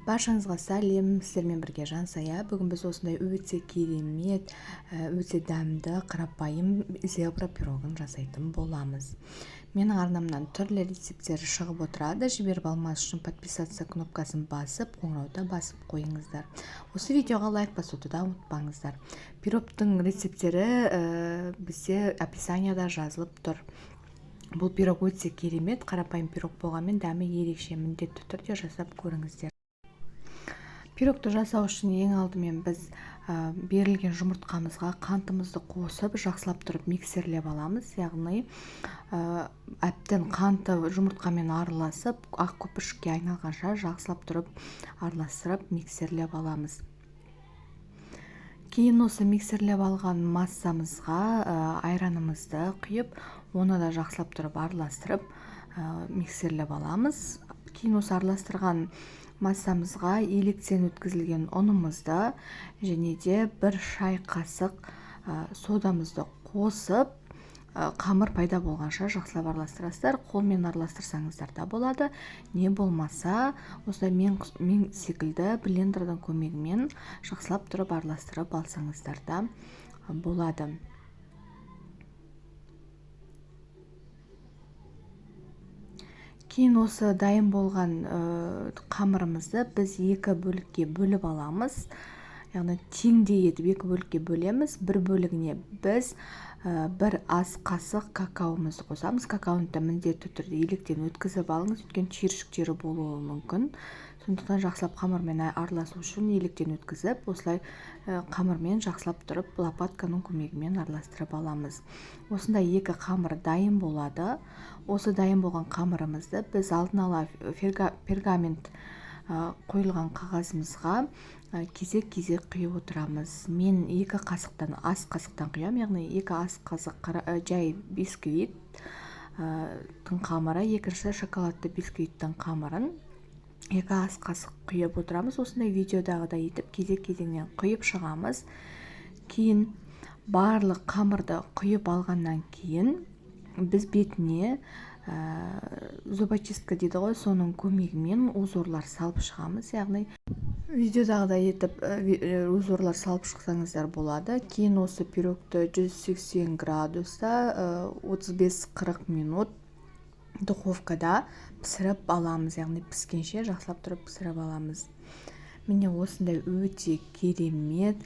Баршаңызға сәлем, сіздермен бірге Жансая. Бүгін біз осындай өте керемет, өте дәмді, қарапайым зебра пирогын жасайтын боламыз. Менің арнамнан түрлі рецепттері шығып отырады. Жіберіп алмас үшін подписаться кнопкасын басып, қоңырауды басып қойыңыздар. Осы видеоға лайк басуды да ұмытпаңыздар. Пирогтың рецепттері бізде описанияда жазылып тұр. Бұл пирог өте керемет, қарапайым пирог болғанмен дәмі ерекше, міндетті түрде жасап көріңіздер. Пирогты жасау үшін ең алдымен біз берілген жұмыртқамызға қантымызды қосып, жақсылап тұрып миксерлеп аламыз. Яғни әбден қанты жұмыртқамен араласып, ақ көпіршікке айналғанша жақсылап тұрып араластырып миксерлеп аламыз. Кейін осы миксерлеп алған массамызға айранымызды құйып, оны да жақсылап тұрып араластырып миксерлеп аламыз. Кейін осы араластырған массамызға електен өткізілген ұнымызды және де 1 шай қасық содамызды қосып, қамыр пайда болғанша жақсылап араластырасыздар. Қолмен араластырсаңыздар да болады. Не болмаса, осылай мен секілді блендердің көмегімен жақсылап тұрып араластырып алсаңыздар да болады. Кейін осы дайын болған қамырымызды біз 2 бөлікке бөліп аламыз. Яғни теңдей етіп 2 бөлікке бөлеміз. Bir бөлігіне біз 1 ас қасық какаомызды қосамыз. Какаоны да міндетті түрде електен өткізіп алыңыз, өйткені шиіршіктері болуы мүмкін. Сондықтан жақсылап қамырмен араласу үшін електен өткізіп, осылай қамырмен жақсылап тұрып лопатканың көмегімен араластырып аламыз. Осындай 2 қамыр дайын болады. Осы дайын болған қамырымызды біз алдын ала пергамент қойылған қағазымызға кезек-кезек құйып отырамыз. Мен 2 қасықтан, ас қасықтан құям, яғни 2 ас қасық жай бисквиттің қамыры, екінші шоколадты бисквиттің қамырын 2 ас қасық құйып отырамыз. Осындай видеодағыдай етіп кезек-кезеңнен құйып шығамыз. Кейін барлық қамырды құйып алғаннан кейін біз бетіне зубочистка дейді ғой, соның көмегімен узорлар салып шығамыз. Яғни видеодағыдай етіп узорлар салып шықсаңыздар болады. Кейін осы пирогты 180 градуста 35-40 минут духовкада пісіріп аламыз. Яғни піскенше жақсылап тұрып пісіріп аламыз. Міне осындай өте керемет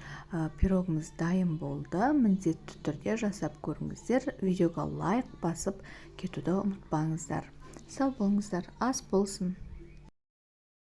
пирогымыз дайын болды. Міндетті түрде жасап көріңіздер. Видеоға лайк басып кетуді ұмытпаңыздар. Сау болыңыздар, ас болсын.